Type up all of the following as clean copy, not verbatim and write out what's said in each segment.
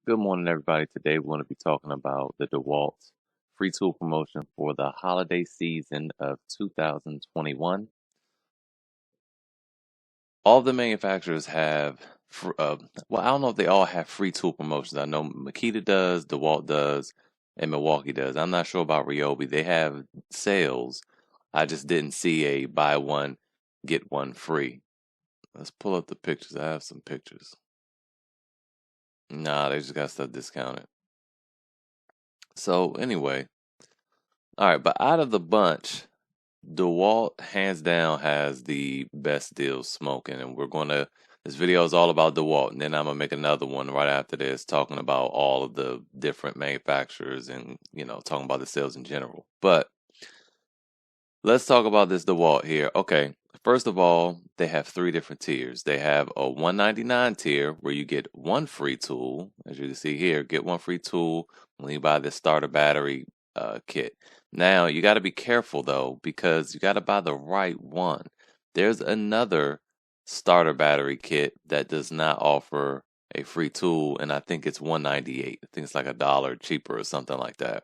Good morning, everybody. Today we're going to be talking about the DeWalt free tool promotion for the holiday season of 2021. All the manufacturers have, well, I don't know if they all have free tool promotions. I know Makita does, DeWalt does, and Milwaukee does. I'm not sure about Ryobi. They have sales. I just didn't see a buy one, get one free. Let's pull up the pictures. I have some pictures. Nah, they just got stuff discounted. So anyway, all right, but out of the bunch, DeWalt hands down has the best deals smoking, and this video is all about DeWalt, and then I'm gonna make another one right after this talking about all of the different manufacturers and talking about the sales in general. But let's talk about this DeWalt here. Okay, first of all, they have three different tiers. They have a $199 tier where you get one free tool, as you can see here, get one free tool when you buy the starter battery kit. Now, you got to be careful though, because you got to buy the right one. There's another starter battery kit that does not offer a free tool, and I think it's $198. I think it's like $1 cheaper or something like that.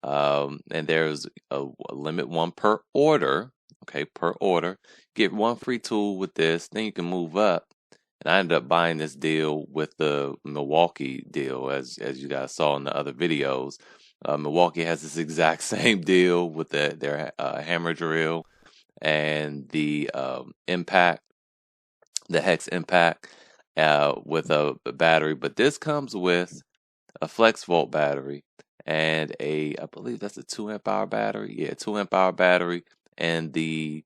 And there's a limit one per order. Okay, per order. Get one free tool with this, then you can move up. And I ended up buying this deal with the Milwaukee deal, as you guys saw in the other videos. Milwaukee has this exact same deal with their hammer drill and the impact, the hex impact with a battery. But this comes with a flex volt battery and I believe that's a 2 amp hour battery. Yeah, 2 amp hour battery and the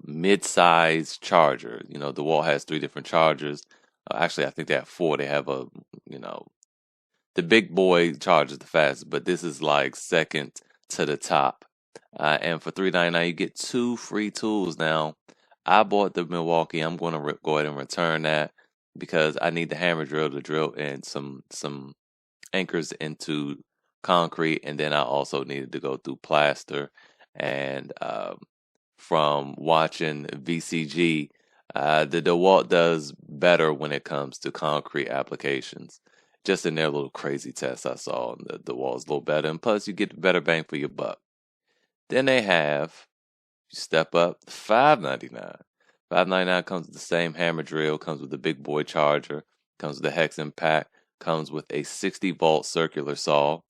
mid-size charger. DeWalt has three different chargers. Actually, I think they have four. They have the big boy charges the fastest, but this is like second to the top. And for $3.99, you get two free tools. Now, I bought the Milwaukee. I'm going to go ahead and return that because I need the hammer drill to drill in some anchors into concrete, and then I also needed to go through plaster. And from watching VCG, the DeWalt does better when it comes to concrete applications. Just in their little crazy test I saw, the DeWalt's a little better, and plus you get better bang for your buck. Then they have, you step up, $5.99. $5.99 comes with the same hammer drill, comes with the big boy charger, comes with the hex impact, comes with a 60-volt circular saw,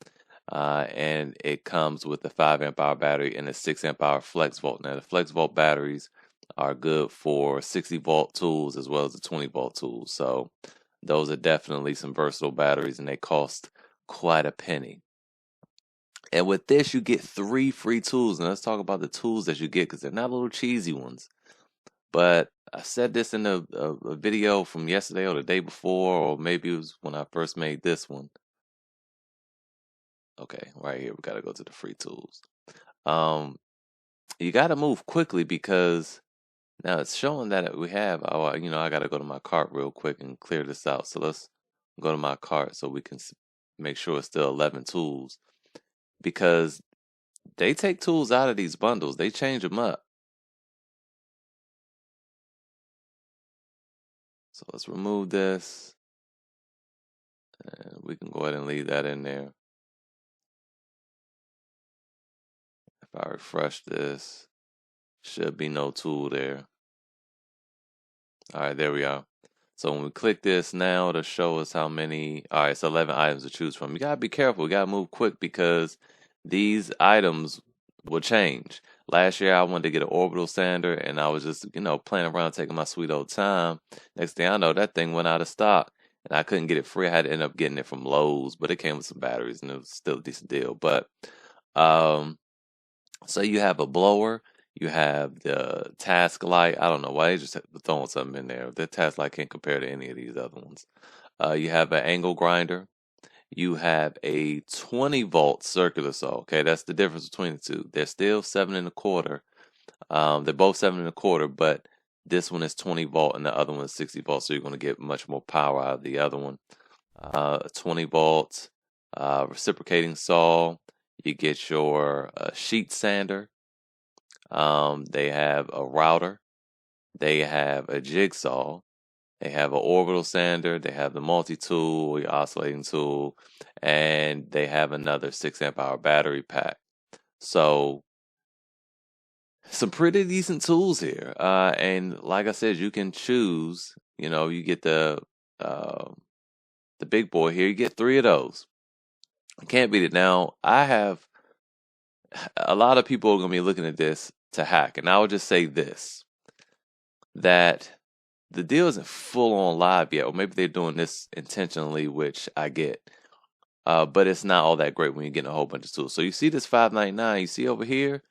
and it comes with a 5 amp hour battery and a 6 amp hour flex volt. Now, the flex volt batteries are good for 60-volt tools as well as the 20-volt tools. So those are definitely some versatile batteries, and they cost quite a penny. And with this, you get three free tools. And let's talk about the tools that you get, because they're not little cheesy ones. But I said this in a video from yesterday or the day before, or maybe it was when I first made this one. Okay, right here, we got to go to the free tools. You got to move quickly because now it's showing that we have, I got to go to my cart real quick and clear this out. So let's go to my cart so we can make sure it's still 11 tools, because they take tools out of these bundles. They change them up. So let's remove this. And we can go ahead and leave that in there. If I refresh this, should be no tool there. All right, there we are. So when we click this now, it'll show us how many. All right, it's 11 items to choose from. You gotta be careful. You gotta move quick because these items will change. Last year, I wanted to get an orbital sander, and I was just, playing around, taking my sweet old time. Next thing I know, that thing went out of stock, and I couldn't get it free. I had to end up getting it from Lowe's, but it came with some batteries, and it was still a decent deal. But so you have a blower. You have the task light. I don't know why they just throwing something in there. The task light can't compare to any of these other ones. You have an angle grinder. You have a 20-volt circular saw. Okay, that's the difference between the two. They're still 7.25. They're both 7.25, but this one is 20 volt and the other one is 60 volt. So you're going to get much more power out of the other one. 20 volt reciprocating saw. You get your sheet sander. They have a router. They have a jigsaw, They have an orbital sander, they have the multi-tool, your oscillating tool, and they have another 6 amp hour battery pack. So some pretty decent tools here. And like I said, you can choose, you get uh, the big boy here, you get 3 of those. Can't beat it. Now, I have a lot of people are going to be looking at this to hack, and I would just say this, that the deal isn't full on live yet, or maybe they're doing this intentionally, which I get. But it's not all that great when you're getting a whole bunch of tools. So you see this $5.99, you see over here,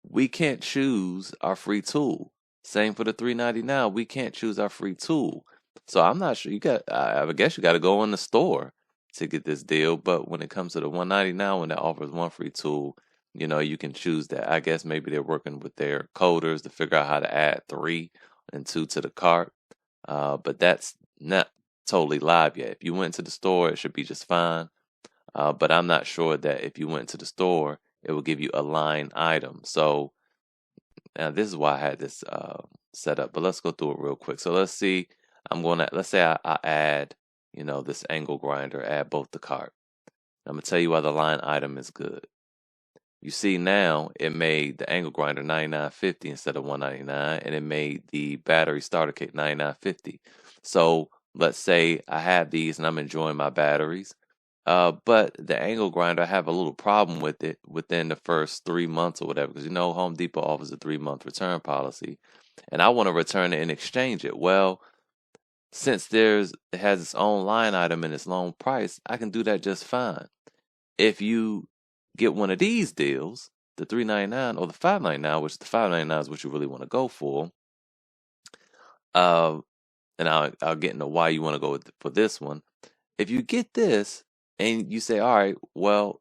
we can't choose our free tool. Same for the $3.99, we can't choose our free tool. So I'm not sure, I guess you got to go in the store to get this deal. But when it comes to the $1.99, when it offers one free tool, you can choose that. I guess maybe they're working with their coders to figure out how to add 3 and 2 to the cart. But that's not totally live yet. If you went to the store, it should be just fine. But I'm not sure that if you went to the store, it will give you a line item. So now this is why I had this set up. But let's go through it real quick. So let's see. Let's say I add, this angle grinder, add both the cart. I'm gonna tell you why the line item is good. You see now it made the angle grinder $99.50 instead of $199, and it made the battery starter kit $99.50. So let's say I have these and I'm enjoying my batteries. But the angle grinder, I have a little problem with it within the first 3 months or whatever, because Home Depot offers a 3-month return policy, and I want to return it and exchange it. Well, since it has its own line item and its own price, I can do that just fine. If you get one of these deals, the $3.99 or the $5.99, which the $5.99 is what you really want to go for, and I'll get into why you want to go for this one. If you get this and you say, all right, well,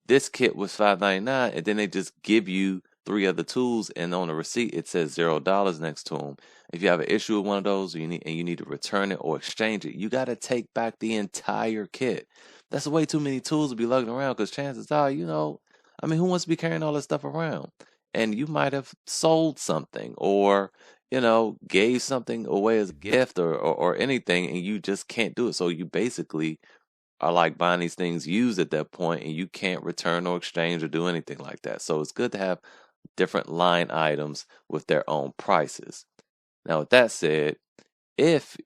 this kit was $5.99, and then they just give you 3 other tools, and on the receipt it says $0 next to them. If you have an issue with one of those, you need to return it or exchange it, you got to take back the entire kit. That's way too many tools to be lugging around, because chances are, who wants to be carrying all this stuff around? And you might have sold something, or gave something away as a gift, or anything, and you just can't do it. So you basically are like buying these things used at that point, and you can't return or exchange or do anything like that. So it's good to have different line items with their own prices. Now, with that said, if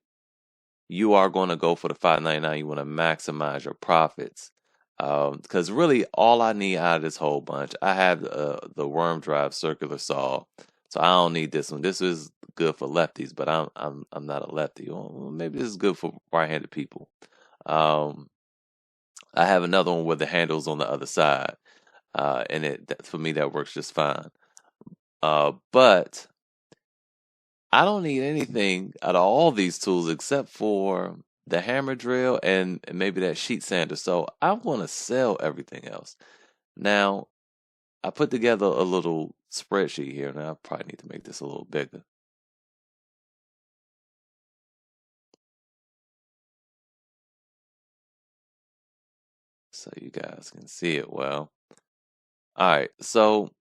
you are going to go for the $5.99, you want to maximize your profits. Because really, all I need out of this whole bunch, I have the worm drive circular saw, so I don't need this one. This is good for lefties, but I'm not a lefty. Well, maybe this is good for right-handed people. I have another one where the handle's on the other side, and for me that works just fine. But I don't need anything out of all these tools except for the hammer drill and maybe that sheet sander. So I want to sell everything else. Now, I put together a little spreadsheet here, and I probably need to make this a little bigger, so you guys can see it well. All right, so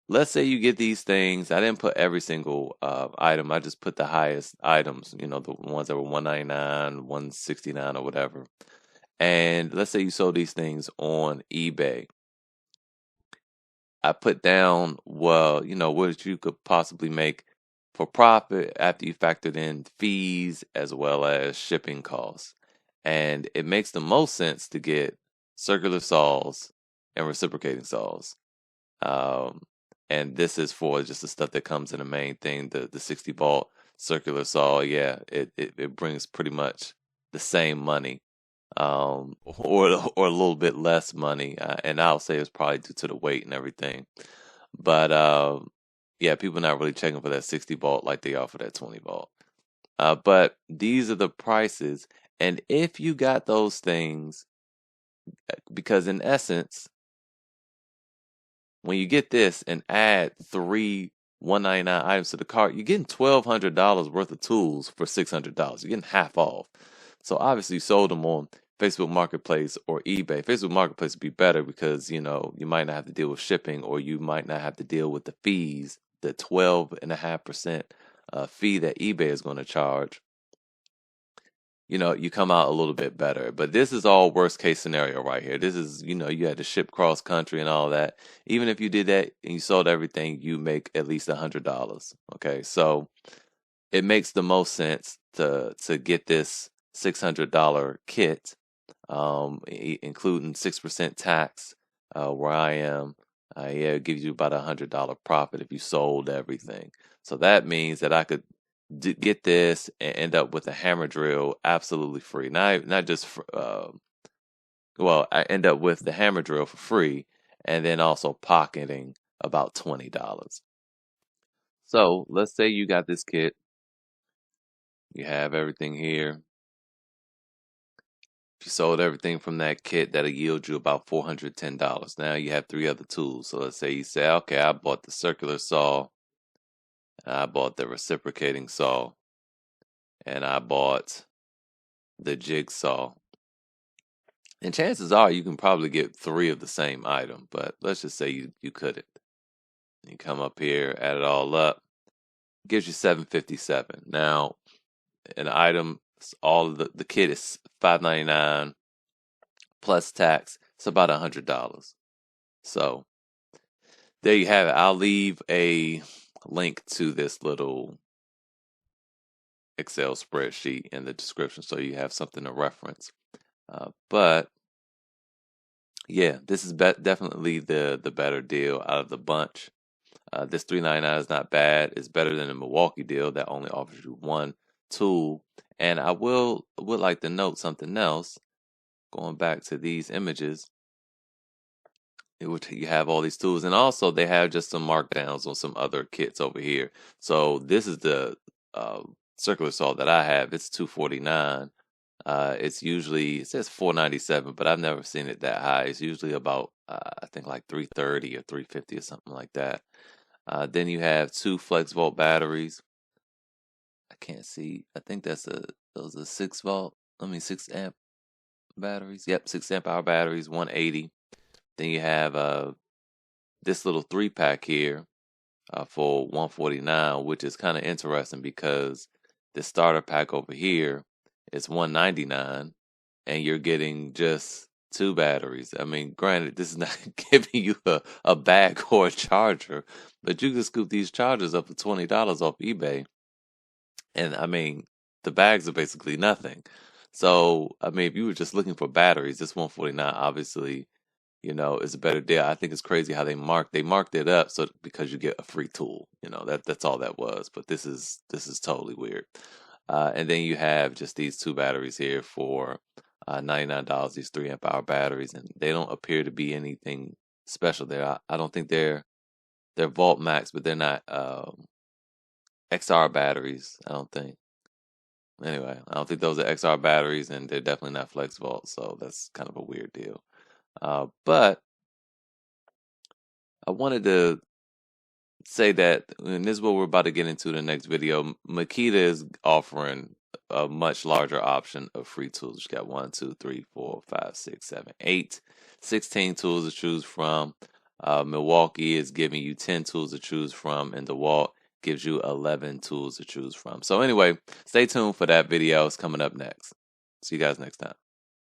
let's say you get these things. I didn't put every single item. I just put the highest items, the ones that were $199, $169, or whatever. And let's say you sold these things on eBay. I put down, well, what you could possibly make for profit after you factored in fees as well as shipping costs. And it makes the most sense to get circular saws and reciprocating saws. And this is for just the stuff that comes in the main thing, the 60-volt circular saw. Yeah, it brings pretty much the same money, or a little bit less money. And I'll say it's probably due to the weight and everything. But yeah, people not really checking for that 60-volt like they are for that 20-volt. But these are the prices, and if you got those things, because in essence, when you get this and add 3 $199 items to the cart, you're getting $1,200 worth of tools for $600. You're getting half off. So obviously you sold them on Facebook Marketplace or eBay. Facebook Marketplace would be better because, you might not have to deal with shipping, or you might not have to deal with the fees, the 12.5% fee that eBay is going to charge. you come out a little bit better. But this is all worst case scenario right here. This is, you had to ship cross country and all that. Even if you did that and you sold everything, you make at least $100. Okay, so it makes the most sense to get this $600 kit, including 6% tax, where I am. Yeah, it gives you about $100 profit if you sold everything. So that means that I could get this and end up with a hammer drill absolutely free. Not just for, well, I end up with the hammer drill for free, and then also pocketing about $20. So let's say you got this kit, you have everything here. If you sold everything from that kit, that'll yield you about $410. Now you have 3 other tools. So let's say you say, okay, I bought the circular saw, I bought the reciprocating saw, and I bought the jigsaw. And chances are you can probably get 3 of the same item, but let's just say you couldn't. You come up here, add it all up, gives you $757. Now, an item, all of the kit is $599 plus tax. It's about $100. So there you have it. I'll leave a link to this little Excel spreadsheet in the description so you have something to reference. But yeah, this is definitely the better deal out of the bunch. This $399 is not bad. It's better than the Milwaukee deal that only offers you 1 tool. And I would like to note something else. Going back to these images, you have all these tools, and also they have just some markdowns on some other kits over here. So this is the circular saw that I have. It's $249. It's usually, it says $497, but I've never seen it that high. It's usually about I think like $330 or $350 or something like that. Then you have 2 FlexVolt batteries. I can't see. I think those are 6 amp batteries. Yep, 6 amp hour batteries, 180. Then you have this little 3-pack here for $149, which is kind of interesting because the starter pack over here is $199, and you're getting just 2 batteries. I mean, granted, this is not giving you a bag or a charger, but you can scoop these chargers up for $20 off eBay. And I mean, the bags are basically nothing. So, I mean, if you were just looking for batteries, this $149 obviously, is a better deal. I think it's crazy how they marked it up so because you get a free tool. That's all that was. But this is totally weird. And then you have just these 2 batteries here for $99. These 3 amp hour batteries, and they don't appear to be anything special there. I don't think they're Volt Max, but they're not XR batteries. I don't think. Anyway, I don't think those are XR batteries, and they're definitely not FlexVolt. So that's kind of a weird deal. But I wanted to say that, and this is what we're about to get into in the next video. Makita is offering a much larger option of free tools. You got 1, 2, 3, 4, 5, 6, 7, 8, 16 tools to choose from. Milwaukee is giving you 10 tools to choose from, and DeWalt gives you 11 tools to choose from. So anyway, stay tuned for that video. It's coming up next. See you guys next time.